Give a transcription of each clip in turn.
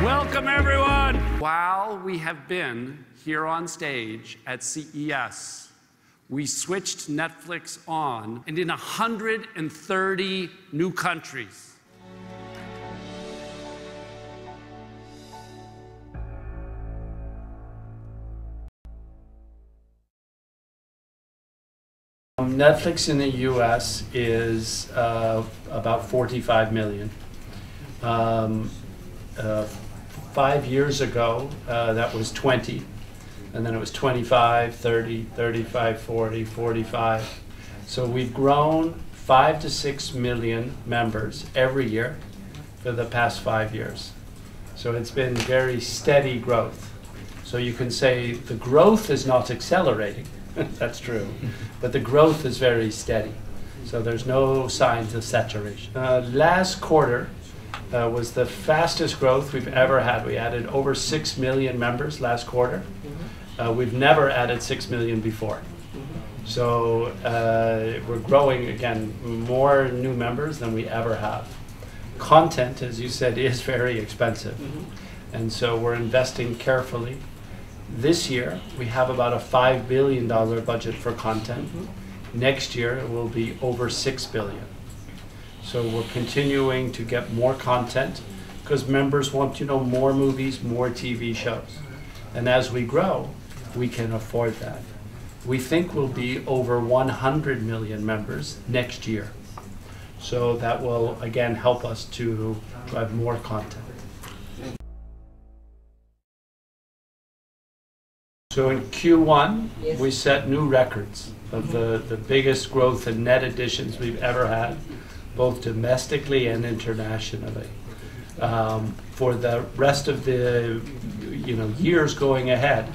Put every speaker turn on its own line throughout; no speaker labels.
Welcome, everyone. While we have been here on stage at CES, we switched Netflix on and in 130 new countries. Netflix in the US is about 45 million. 5 years ago, that was 20, and then it was 25, 30, 35, 40, 45. So we've grown 5 to 6 million members every year for the past 5 years. So it's been very steady growth. So you can say the growth is not accelerating. That's true. But the growth is very steady. So there's no signs of saturation. Last quarter was the fastest growth we've ever had. We added over 6 million members last quarter. We've never added 6 million before. So we're growing, again, more new members than we ever have. Content, as you said, is very expensive. And so we're investing carefully. This year, we have about a $5 billion budget for content. Next year, it will be over $6 billion. So we're continuing to get more content because members want, more movies, more TV shows. And as we grow, we can afford that. We think we'll be over 100 million members next year. So that will, again, help us to drive more content. So in Q1, we set new records of the biggest growth in net additions we've ever had, both domestically and internationally. For the rest of the years going ahead,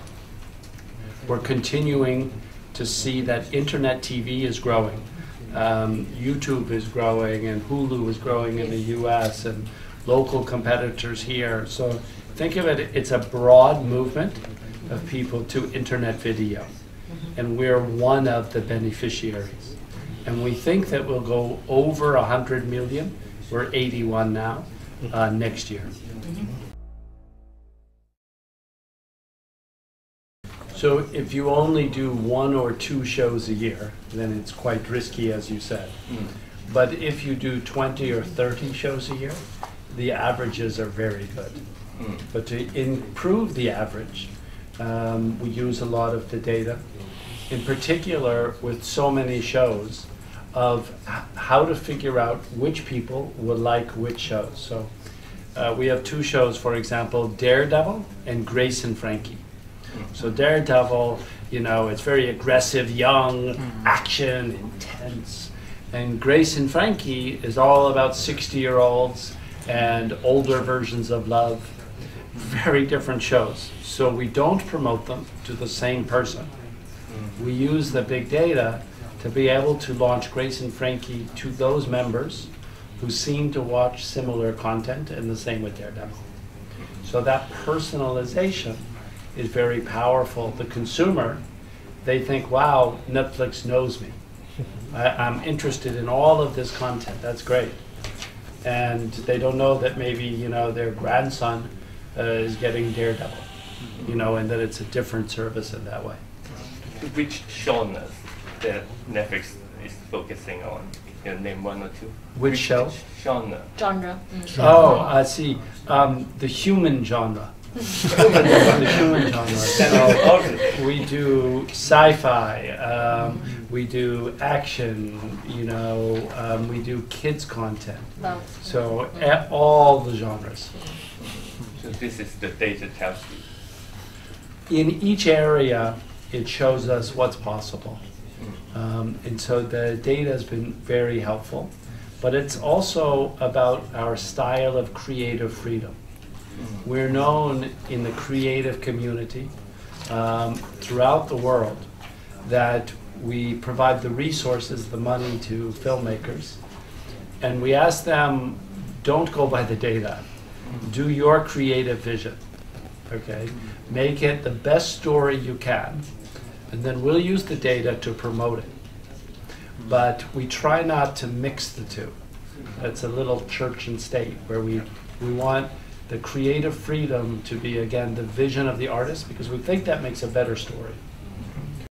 we're continuing to see that internet TV is growing. YouTube is growing, and Hulu is growing in the US, and local competitors here. So think of it, it's a broad movement of people to internet video. And we're one of the beneficiaries. And we think that we'll go over 100 million, we're 81 now, next year. So if you only do 1 or 2 shows a year, then it's quite risky, as you said. But if you do 20 or 30 shows a year, the averages are very good. But to improve the average, we use a lot of the data, in particular with so many shows, of how to figure out which people will like which shows. So we have 2 shows, for example, Daredevil and Grace and Frankie. So Daredevil, it's very aggressive, young, action, intense. And Grace and Frankie is all about 60-year-olds and older versions of love. Very different shows. So we don't promote them to the same person. We use the big data to be able to launch Grace and Frankie to those members who seem to watch similar content, and the same with Daredevil. So that personalization is very powerful. The consumer, they think, wow, Netflix knows me. I'm interested in all of this content, that's great. And they don't know that maybe, their grandson is getting Daredevil, and that it's a different service in that way.
Which genres that Netflix is focusing on? Name 1 or 2.
Which show?
Genre.
Oh, I see. The human genre. The human genre. So we do sci-fi, we do action, we do kids content. So all the genres.
So this is the data tells you.
In each area, it shows us what's possible. And so the data has been very helpful. But it's also about our style of creative freedom. We're known in the creative community throughout the world that we provide the resources, the money to filmmakers. And we ask them, don't go by the data. Do your creative vision, okay? Make it the best story you can, and then we'll use the data to promote it. But we try not to mix the two. It's a little church and state where we want the creative freedom to be, again, the vision of the artist, because we think that makes a better story.